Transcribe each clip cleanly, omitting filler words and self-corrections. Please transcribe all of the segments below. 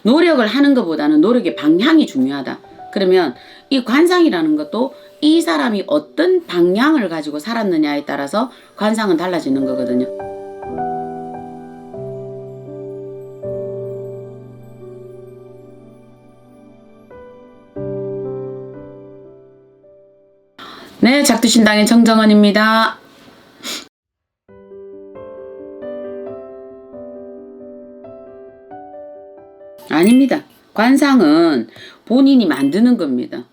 노력을 하는 것보다는 노력의 방향이 중요하다. 그러면 이 관상이라는 것도 이 사람이 어떤 방향을 가지고 살았느냐에 따라서 관상은 달라지는 거거든요. 네, 작두신당의 정정원입니다. 아닙니다. 관상은 본인이 만드는 겁니다.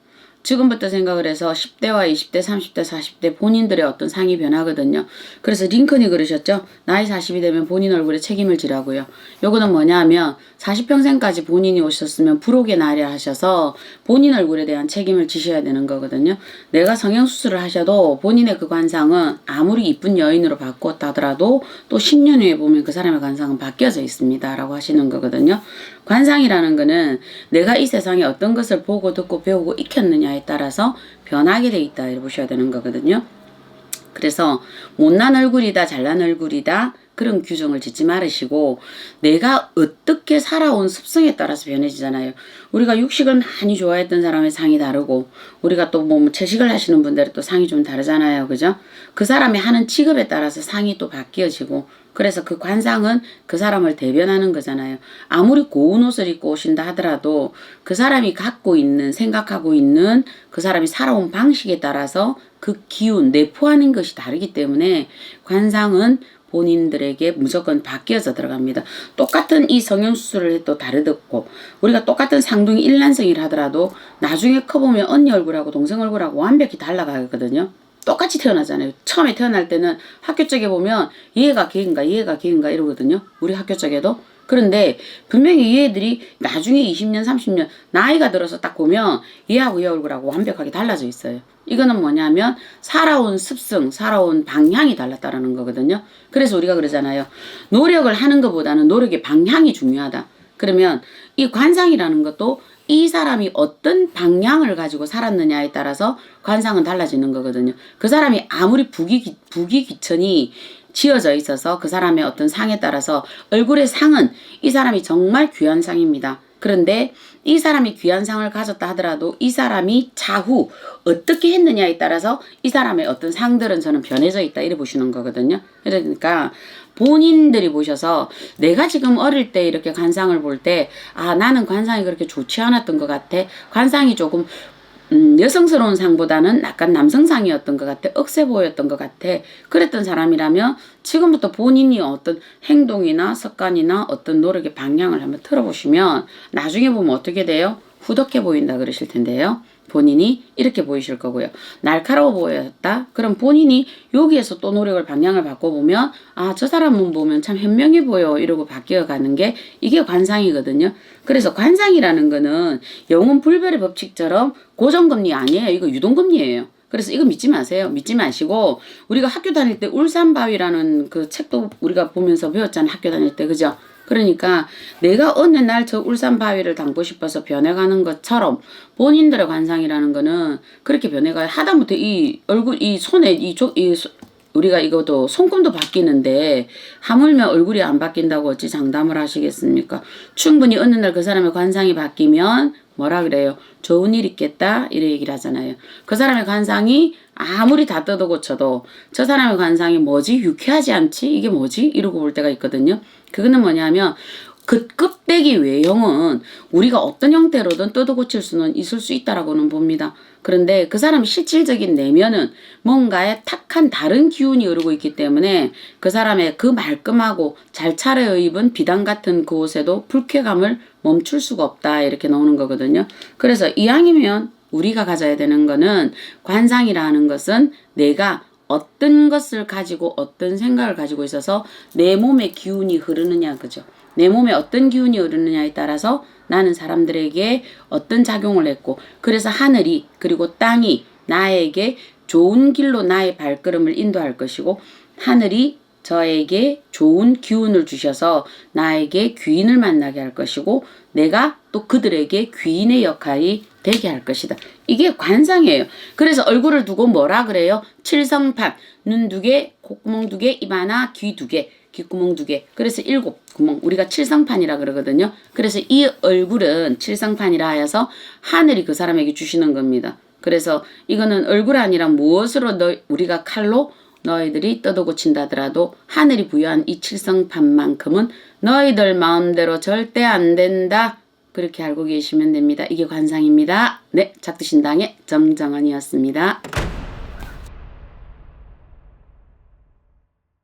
지금부터 생각을 해서 10대와 20대, 30대, 40대 본인들의 어떤 상이 변하거든요. 그래서 링컨이 그러셨죠. 나이 40이 되면 본인 얼굴에 책임을 지라고요. 요거는 뭐냐면 40평생까지 본인이 오셨으면 불혹의 날이라 하셔서 본인 얼굴에 대한 책임을 지셔야 되는 거거든요. 내가 성형수술을 하셔도 본인의 그 관상은 아무리 이쁜 여인으로 바꿨다 하더라도 또 10년 후에 보면 그 사람의 관상은 바뀌어져 있습니다. 라고 하시는 거거든요. 관상이라는 거는 내가 이 세상에 어떤 것을 보고 듣고 배우고 익혔느냐에 따라서 변하게 돼 있다 이렇게 보셔야 되는 거거든요. 그래서 못난 얼굴이다 잘난 얼굴이다 그런 규정을 짓지 말으시고 내가 어떻게 살아온 습성에 따라서 변해지잖아요. 우리가 육식을 많이 좋아했던 사람의 상이 다르고 우리가 또 뭐 채식을 하시는 분들은 또 상이 좀 다르잖아요. 그죠? 그 사람이 하는 직업에 따라서 상이 또 바뀌어지고 그래서 그 관상은 그 사람을 대변하는 거잖아요. 아무리 고운 옷을 입고 오신다 하더라도 그 사람이 갖고 있는 생각하고 있는 그 사람이 살아온 방식에 따라서 그 기운 내포하는 것이 다르기 때문에 관상은 본인들에게 무조건 바뀌어서 들어갑니다. 똑같은 이 성형수술을 해도 다르고 우리가 똑같은 쌍둥이 일란성이라 하더라도 나중에 커보면 언니 얼굴하고 동생 얼굴하고 완벽히 달라가거든요. 똑같이 태어나잖아요. 처음에 태어날 때는 학교 쪽에 보면 얘가 걔인가 이러거든요. 우리 학교 쪽에도. 그런데 분명히 얘들이 나중에 20년 30년 나이가 들어서 딱 보면 얘하고 얘 얼굴하고 완벽하게 달라져 있어요. 이거는 뭐냐면 살아온 습성, 살아온 방향이 달랐다라는 거거든요. 그래서 우리가 그러잖아요. 노력을 하는 것보다는 노력의 방향이 중요하다. 그러면 이 관상이라는 것도 이 사람이 어떤 방향을 가지고 살았느냐에 따라서 관상은 달라지는 거거든요. 그 사람이 아무리 부귀기천이 지어져 있어서 그 사람의 어떤 상에 따라서 얼굴의 상은 이 사람이 정말 귀한 상입니다. 그런데 이 사람이 귀한 상을 가졌다 하더라도 이 사람이 차후 어떻게 했느냐에 따라서 이 사람의 어떤 상들은 저는 변해져 있다 이래 보시는 거거든요. 그러니까 본인들이 보셔서 내가 지금 어릴 때 이렇게 관상을 볼 때 아 나는 관상이 그렇게 좋지 않았던 것 같아. 관상이 조금 여성스러운 상보다는 약간 남성상이었던 것 같아. 억세 보였던 것 같아. 그랬던 사람이라면 지금부터 본인이 어떤 행동이나 습관이나 어떤 노력의 방향을 한번 틀어보시면 나중에 보면 어떻게 돼요? 후덕해 보인다 그러실 텐데요. 본인이 이렇게 보이실 거고요. 날카로워 보였다? 그럼 본인이 여기에서 또 노력을 방향을 바꿔보면 아, 저 사람은 보면 참 현명해 보여 이러고 바뀌어가는 게 이게 관상이거든요. 그래서 관상이라는 거는 영혼 불별의 법칙처럼 고정금리 아니에요. 이거 유동금리예요. 그래서 이거 믿지 마세요. 믿지 마시고 우리가 학교 다닐 때 울산바위라는 그 책도 우리가 보면서 배웠잖아요. 학교 다닐 때. 그죠? 그러니까 내가 어느 날 저 울산바위를 담고 싶어서 변해가는 것처럼 본인들의 관상이라는 거는 그렇게 변해가요. 하다못해 이 얼굴 이 손에 우리가 이것도 손금도 바뀌는데 하물며 얼굴이 안 바뀐다고 어찌 장담을 하시겠습니까? 충분히 어느 날 그 사람의 관상이 바뀌면 뭐라 그래요? 좋은 일 있겠다 이래 얘기를 하잖아요. 그 사람의 관상이 아무리 다 뜯어 고쳐도 저 사람의 관상이 뭐지? 유쾌하지 않지? 이게 뭐지? 이러고 볼 때가 있거든요. 그거는 뭐냐면 그 껍데기 외형은 우리가 어떤 형태로든 뜯어 고칠 수는 있을 수 있다라고는 봅니다. 그런데 그 사람의 실질적인 내면은 뭔가에 탁한 다른 기운이 흐르고 있기 때문에 그 사람의 그 말끔하고 잘 차려입은 비단 같은 그 옷에도 불쾌감을 멈출 수가 없다 이렇게 나오는 거거든요. 그래서 이왕이면 우리가 가져야 되는 거는 관상이라는 것은 내가 어떤 것을 가지고 어떤 생각을 가지고 있어서 내 몸에 기운이 흐르느냐 그죠. 내 몸에 어떤 기운이 흐르느냐에 따라서 나는 사람들에게 어떤 작용을 했고 그래서 하늘이 그리고 땅이 나에게 좋은 길로 나의 발걸음을 인도할 것이고 하늘이 저에게 좋은 기운을 주셔서 나에게 귀인을 만나게 할 것이고 내가 또 그들에게 귀인의 역할이 되게 할 것이다. 이게 관상이에요. 그래서 얼굴을 두고 뭐라 그래요? 칠성판, 눈 두 개, 콧구멍 두 개, 입 하나, 귀 두 개. 귓구멍 2개. 그래서 7구멍. 우리가 칠성판이라 그러거든요. 그래서 이 얼굴은 칠성판이라 하여서 하늘이 그 사람에게 주시는 겁니다. 그래서 이거는 얼굴 아니라 무엇으로 우리가 칼로 너희들이 떠도 친다더라도 하늘이 부여한 이 칠성판만큼은 너희들 마음대로 절대 안 된다. 그렇게 알고 계시면 됩니다. 이게 관상입니다. 네, 작두신당의 점정언이었습니다.